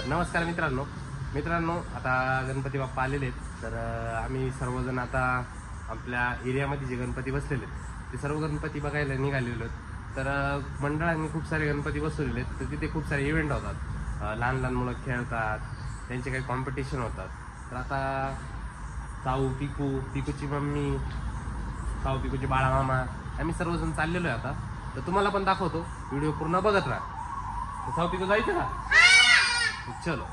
तर नमस्कार मित्रांनो आता गणपती बाप्पा आलेले आहेत। तर आम्ही सर्वजण आता आपल्या एरियामध्ये जे गणपती बसलेले आहेत ते सर्व गणपती बघायला निघालेलो आहेत। तर मंडळांनी खूप सारे गणपती बसवलेले आहेत। तर तिथे खूप सारे इव्हेंट होतात, लहान मुलं खेळतात, त्यांचे काही कॉम्पिटिशन होतात। तर आता साऊ पिकूची मम्मी, साऊ पिकूची बाळामामा, आम्ही सर्वजण चाललेलो आहे आता। तर तुम्हाला पण दाखवतो, व्हिडिओ पूर्ण बघत राहा। साऊ पिकू जायचं का? चलो।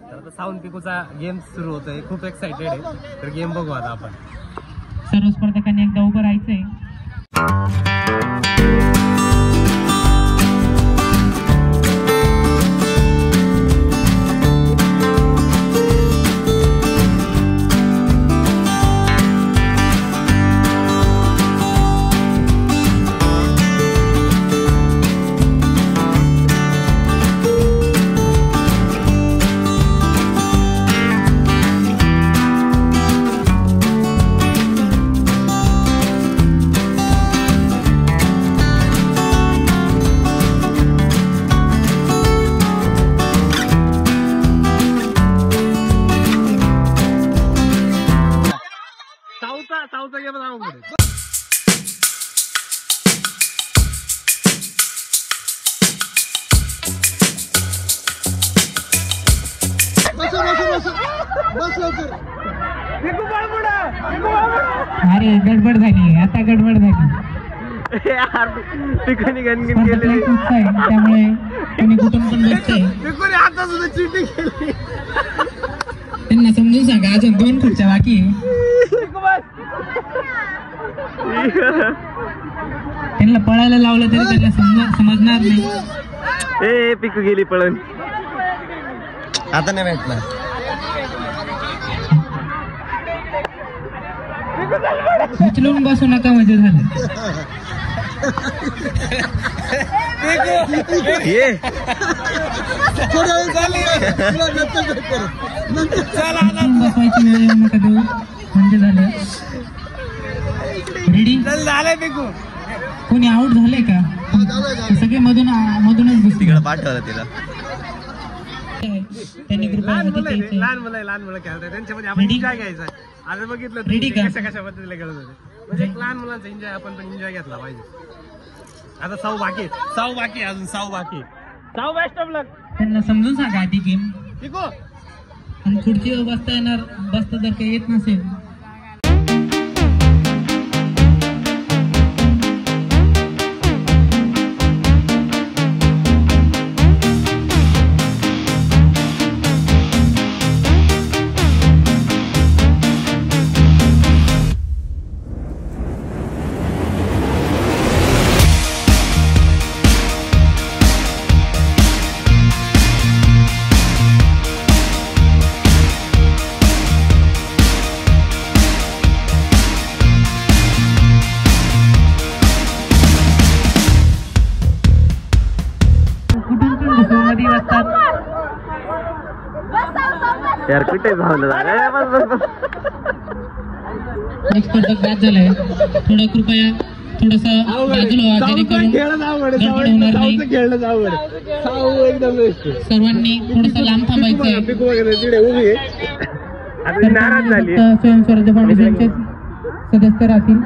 तर साऊंड पिकूचा गेम सुरू होतोय, खूप एक्साइटेड आहे। तर गेम बघू आता आपण। सर्व स्पर्धकांनी एकदा उभं राहायचंय। साऊचा गेम अवघड आहे. अरे गडबड झाली, आता गडबड झाली. पिकोनी गणगण स्पर्धेत केलेली. लई उत्साह आहे, त्यामुळे कोणी कुठून पण बसतंय. पिकोनी आता सुद्धा चिटिंग केली. त्यांना समजून सांगा अजून 2 खुर्च्या बाकी आहे. त्यांना पळायला लावलं तरी त्यांना समजणार नाही. ए पिकू गेली पळून. आता नाही भेटणार. उचलून बसू नका म्हणजे झालं. ये उचलून बसवायची वेळ येऊ नका देऊ म्हणजे झालं. रेडी झालंय पिकू. कोणी आउट झालंय का? सगळे मधूनच घुसते. तिकडे पाठवलं तिला. त्यांनी कृपया हाती द्यायचं. लहान मुलं खेळतात त्यांच्यामध्ये आपण एन्जॉय घ्यायचा. आता बघितलं Ready का? कशा पद्धतीला खेळत होते. म्हणजे एक लहान मुलांचा एन्जॉय आपण पण एन्जॉय घेतला पाहिजे. आता साऊ बाकी अजून साऊ बेस्ट ऑफ लक. त्यांना समजून सांगा आधी गेम. पिकू आणि खुर्चीवर बसता जर काही येत नसेल मध्ये बसतात. यार कुठे झालं. एक स्पर्धक बाद झालाय. थोडं कृपया थोडस बाजूला व्हा, जेणेकरून गडबड होणार नाही. सर्वांनी थोडस लांब थांबायचंय. नाराज झाली. स्वयंस्वराज्य फाउंडेशनचे सदस्य राहतील.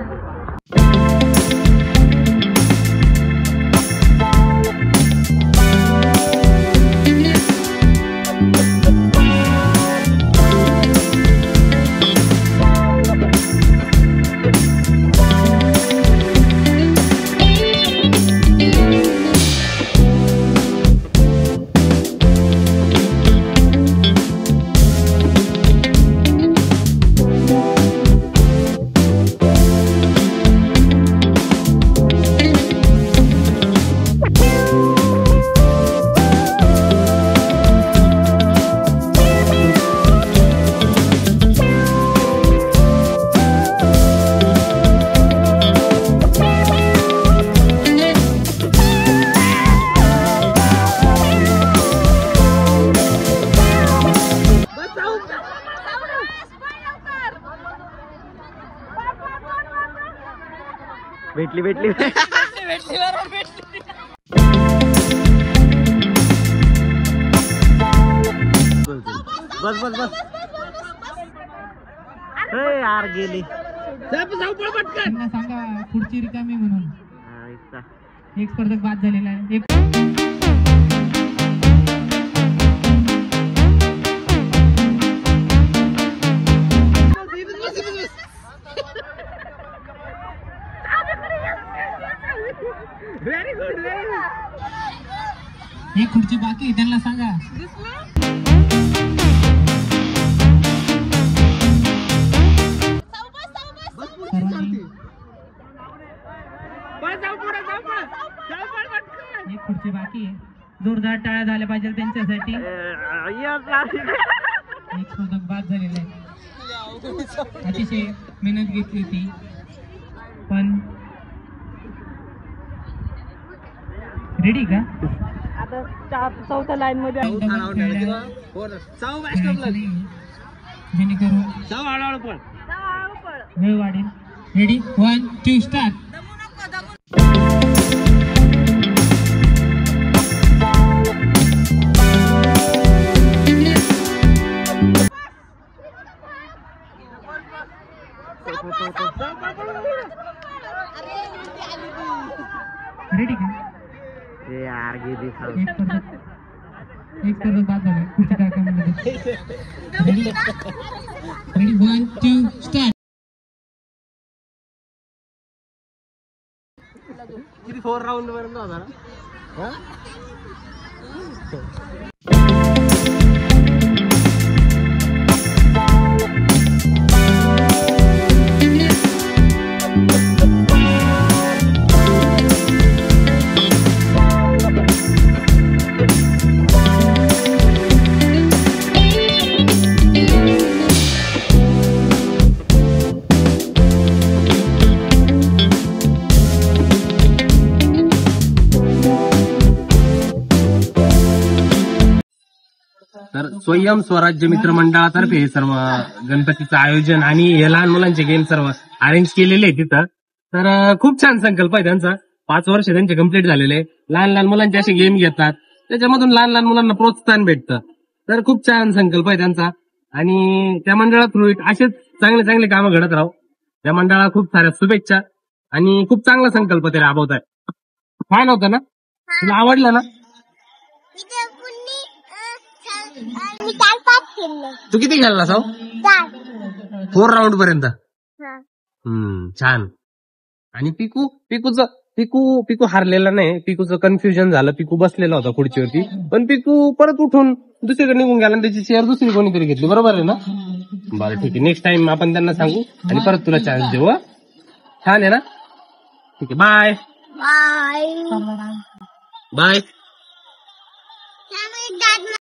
भेटली बस यार गेली. त्यांना सांगा खुर्ची रिकामी म्हणून. एक स्पर्धक बाद झालेला आहे. एक खुर्ची बाकी, त्यांना सांगा. एक खुर्ची बाकी आहे. जोरदार टाळ्या झाल्या पाहिजे त्यांच्यासाठी. एक स्पर्धक बाद झालेला आहे. अतिशय मेहनत घेतली होती पण. रेडी का? आता चौथ्या लाईन मध्ये जेणेकरून वेळ वाढेल. Ready 1 2 start. रेडी का एक स्पर्धक बाद झालाय पुढच्या कार्यक्रमामध्ये रेडी 1 2 स्टार्ट किती 4 राऊंड पर्यंत होता ना तर स्वयं स्वराज्य मित्र मंडळातर्फे हे सर्व गणपतीचं आयोजन आणि हे लहान मुलांचे गेम सर्व अरेंज केलेले आहे तिथं. तर खूप छान संकल्प आहे त्यांचा. 5 वर्ष त्यांचे कंप्लीट झालेले. लहान लहान मुलांचे असे गेम घेतात, त्याच्यामधून लहान लहान मुलांना प्रोत्साहन भेटतं. तर खूप छान संकल्प आहे त्यांचा आणि त्या मंडळात थ्रू असेच चांगले चांगले कामं घडत राहू. त्या मंडळाला खूप साऱ्या शुभेच्छा आणि खूप चांगला संकल्प ते राबवत आहे. छान होतं ना, तुला आवडलं ना? तू किती खेळला साव? 4 राऊंड पर्यंत. छान. आणि पिकू हारलेला नाही. पिकूचं कन्फ्युजन झालं. पिकू बसलेला होता खुर्चीवरती, पण पिकू परत उठून दुसरीकडे निघून गेला आणि त्याची चेअर दुसरी कोणीतरी घेतली. बरोबर आहे ना? बरं ठीक आहे, नेक्स्ट टाइम आपण त्यांना सांगू आणि परत तुला चान्स देऊ. छान आहे ना? ठीक आहे, बाय बाय.